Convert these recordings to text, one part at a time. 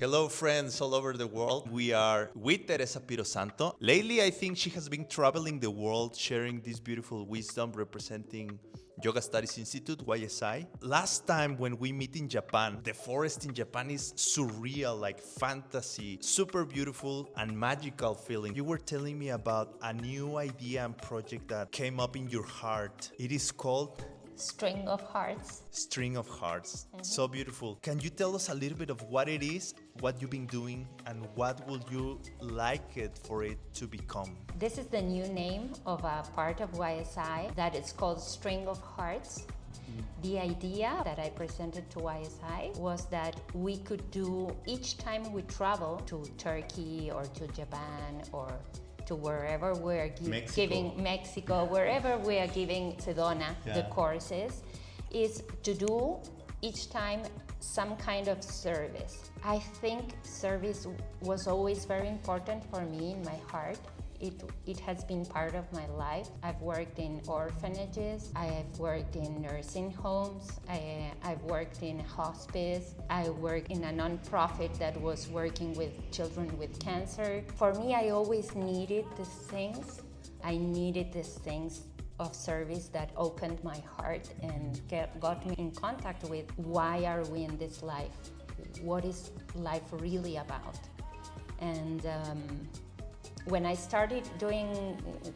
Hello, friends all over the world. We are with Teresa Pirosanto. Lately, I think she has been traveling the world sharing this beautiful wisdom representing Yoga Studies Institute, YSI. Last time when we meet in Japan, the forest in Japan is surreal, like fantasy, super beautiful and magical feeling. You were telling me about a new idea and project that came up in your heart. It is called String of Hearts. String of Hearts. So beautiful. Can you tell us a little bit of what it is, what you've been doing, and what would you like it for it to become? This is the new name of a part of YSI that is called String of Hearts. The idea that I presented to YSI was that we could do, each time we travel to Turkey or to Japan or to wherever we are giving Mexico, wherever we are giving Sedona the courses, is to do each time some kind of service. I think service was always very important for me in my heart. It has been part of my life. I've worked in orphanages, I have worked in nursing homes, I've worked in hospice, I worked in a non-profit that was working with children with cancer. For me, I always needed these things. I needed these things of service that opened my heart and got me in contact with why are we in this life? What is life really about? And when I started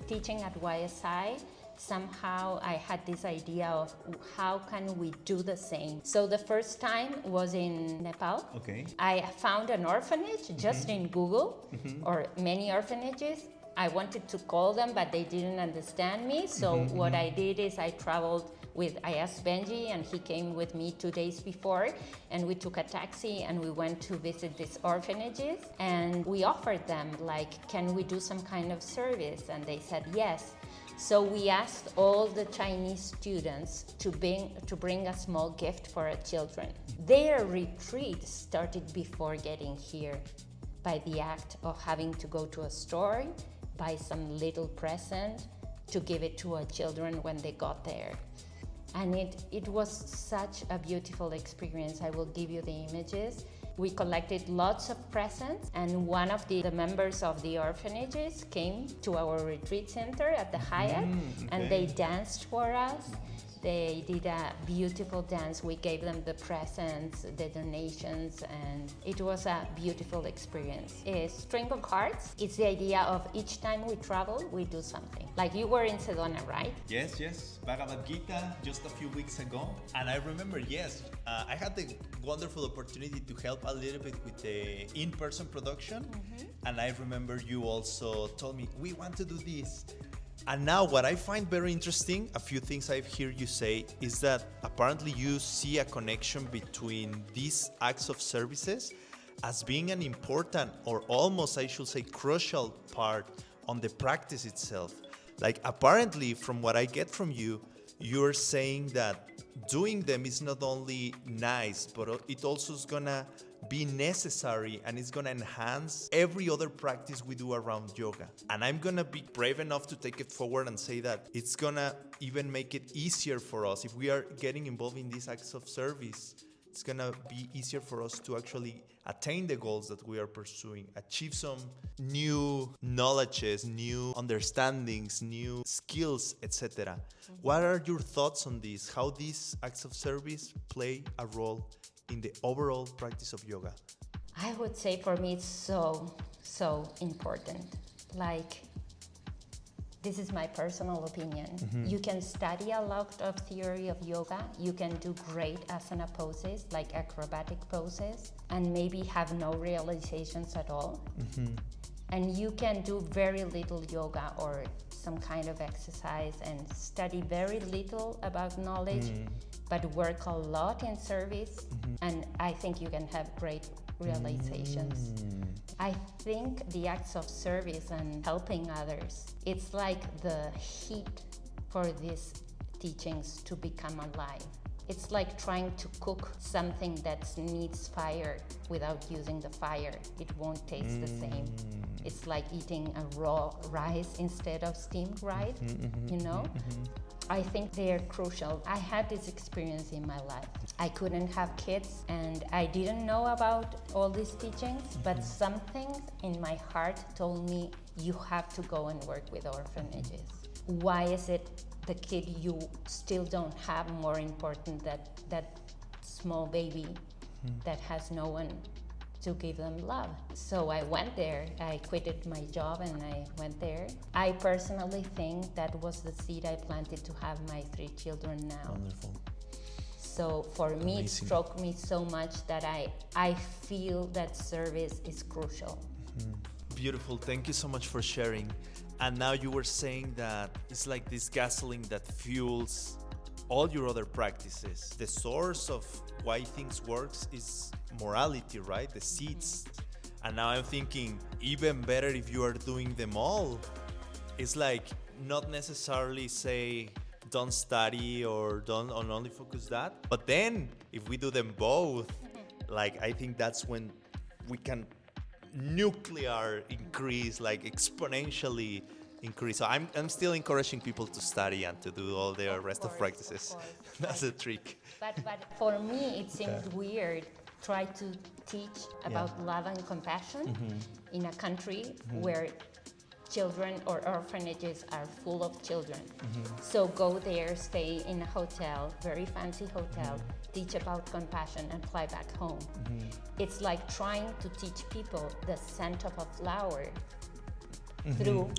teaching at YSI, somehow I had this idea of how can we do the same. So the first time was in Nepal. Okay. I found an orphanage just in Google, or many orphanages. I wanted to call them, but they didn't understand me. So what I did is I asked Benji, and he came with me 2 days before, and we took a taxi and we went to visit these orphanages, and we offered them, like, can we do some kind of service? And they said yes. So we asked all the Chinese students to bring a small gift for our children. Their retreat started before getting here, by the act of having to go to a store, buy some little present to give it to our children when they got there. And it was such a beautiful experience. I will give you the images. We collected lots of presents, and one of the members of the orphanages came to our retreat center at the Hyatt, and they danced for us. They did a beautiful dance. We gave them the presents, the donations, and it was a beautiful experience. A String of Hearts, it's the idea of each time we travel, we do something. Like you were in Sedona, right? Yes. Bhagavad Gita just a few weeks ago. And I remember, I had the wonderful opportunity to help a little bit with the in-person production. And I remember you also told me, we want to do this. And now what I find very interesting, a few things I've heard you say, is that apparently you see a connection between these acts of services as being an important, or almost I should say crucial part on the practice itself. Like apparently from what I get from you, you're saying that doing them is not only nice, but it also is gonna be necessary, and it's gonna enhance every other practice we do around yoga. And I'm gonna be brave enough to take it forward and say that it's gonna even make it easier for us. If we are getting involved in these acts of service, it's gonna be easier for us to actually attain the goals that we are pursuing, achieve some new knowledges, new understandings, new skills, etc. What are your thoughts on this? How these acts of service play a role in the overall practice of yoga? I would say for me it's so important. Like, this is my personal opinion. You can study a lot of theory of yoga. You can do great asana poses, like acrobatic poses, and maybe have no realizations at all. And you can do very little yoga or some kind of exercise and study very little about knowledge, but work a lot in service, and I think you can have great realizations. I think the acts of service and helping others, it's like the heat for these teachings to become alive. It's like trying to cook something that needs fire without using the fire. It won't taste the same. It's like eating a raw rice instead of steamed rice, you know? I think they are crucial. I had this experience in my life. I couldn't have kids and I didn't know about all these teachings, but something in my heart told me you have to go and work with orphanages. Why is it the kid you still don't have more important than that small baby that has no one to give them love? So I went there. I quitted my job and I went there. I personally think that was the seed I planted to have my 3 children now. Wonderful. So for me, it struck me so much that I feel that service is crucial. Beautiful. Thank you so much for sharing. And now you were saying that it's like this gasoline that fuels all your other practices. The source of why things works is morality, right? The seeds. And now I'm thinking even better if you are doing them all. It's like not necessarily say don't study or don't only focus that. But then if we do them both, like I think that's when we can nuclear increase, like exponentially increase. So I'm still encouraging people to study and to do all their rest of practices. That's a trick. But for me, it seemed weird try to teach about love and compassion in a country where children or orphanages are full of children. So go there, stay in a hotel, very fancy hotel, teach about compassion and fly back home. It's like trying to teach people the scent of a flower through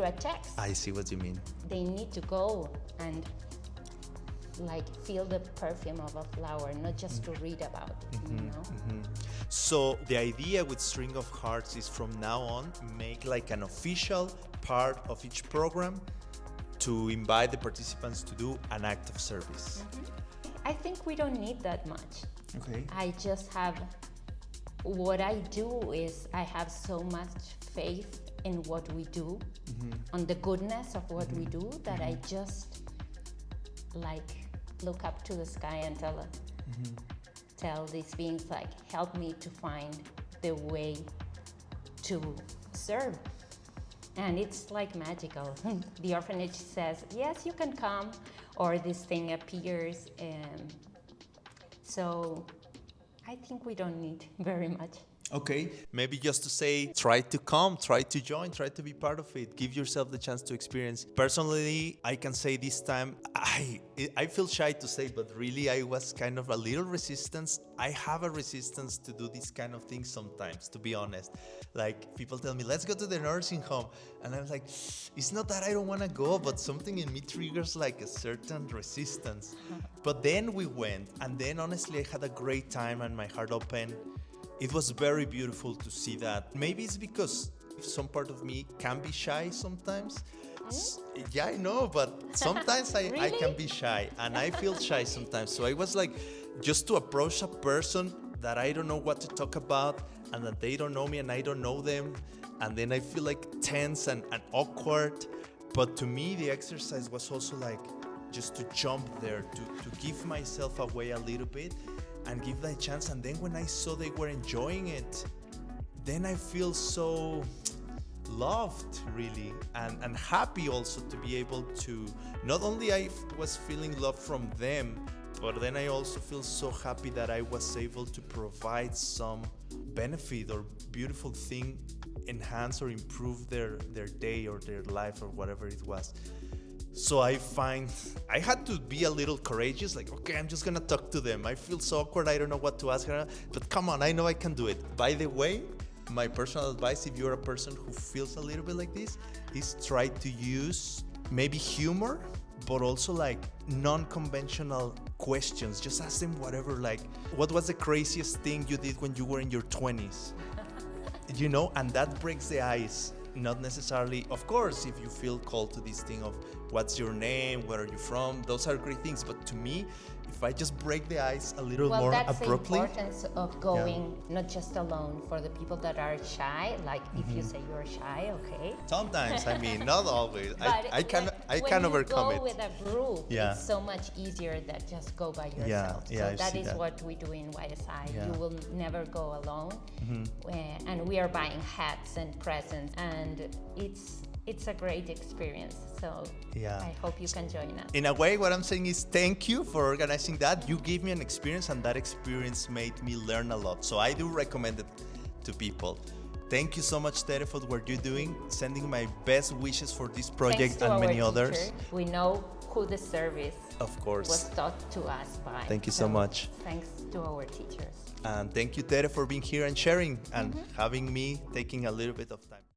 a text. I see what you mean. They need to go and like feel the perfume of a flower, not just to read about it, you know? So the idea with String of Hearts is from now on make like an official part of each program to invite the participants to do an act of service. I think we don't need that much. Okay. I just have, what I do is I have so much faith in what we do, on the goodness of what we do, that I just like look up to the sky and tell these beings like, help me to find the way to serve. And it's like magical. The orphanage says, yes, you can come, or this thing appears. So I think we don't need very much. Okay, maybe just to say, try to come, try to join, try to be part of it. Give yourself the chance to experience. Personally, I can say this time, I feel shy to say, but really I was kind of a little resistance. I have a resistance to do this kind of things sometimes, to be honest. Like people tell me, let's go to the nursing home. And I'm like, it's not that I don't want to go, but something in me triggers like a certain resistance. But then we went, and then honestly, I had a great time and my heart opened. It was very beautiful to see that. Maybe it's because some part of me can be shy sometimes. Yeah, I know, but sometimes I can be shy and I feel shy sometimes. So I was like, just to approach a person that I don't know what to talk about and that they don't know me and I don't know them. And then I feel like tense and awkward. But to me, the exercise was also like just to jump there, to give myself away a little bit and give that a chance. And then when I saw they were enjoying it, then I feel so loved, really, and happy also to be able to, not only I was feeling love from them, but then I also feel so happy that I was able to provide some benefit or beautiful thing, enhance or improve their day or their life or whatever it was. So I find I had to be a little courageous, like, okay, I'm just gonna talk to them. I feel so awkward, I don't know what to ask her, but come on, I know I can do it. By the way, my personal advice, if you're a person who feels a little bit like this, is try to use maybe humor, but also like non-conventional questions. Just ask them whatever, like, what was the craziest thing you did when you were in your 20s? You know, and that breaks the ice. Not necessarily, of course, if you feel called to this thing of what's your name, where are you from. Those are great things. But to me, if I just break the ice a little Well, more that's abruptly. the importance of going not just alone. For the people that are shy, like if you say you're shy, okay. Sometimes, I mean, not always. But I can overcome when you go it. with a group, Yeah. it's so much easier than just go by yourself. yeah, I So that see is that. what we do in YSI. Yeah. You will never go alone. And we are buying hats and presents, and it's a great experience. So Yeah. I hope you can join us. In a way, what I'm saying is thank you for organizing that. You gave me an experience, and that experience made me learn a lot. So I do recommend it to people. Thank you so much, Tere, for what you're doing. Sending my best wishes for this Thanks project to and our many teacher. others. We know who the service Of course. was taught to us by. Thank you so much. Thanks to our teachers. And thank you, Tere, for being here and sharing and having me taking a little bit of time.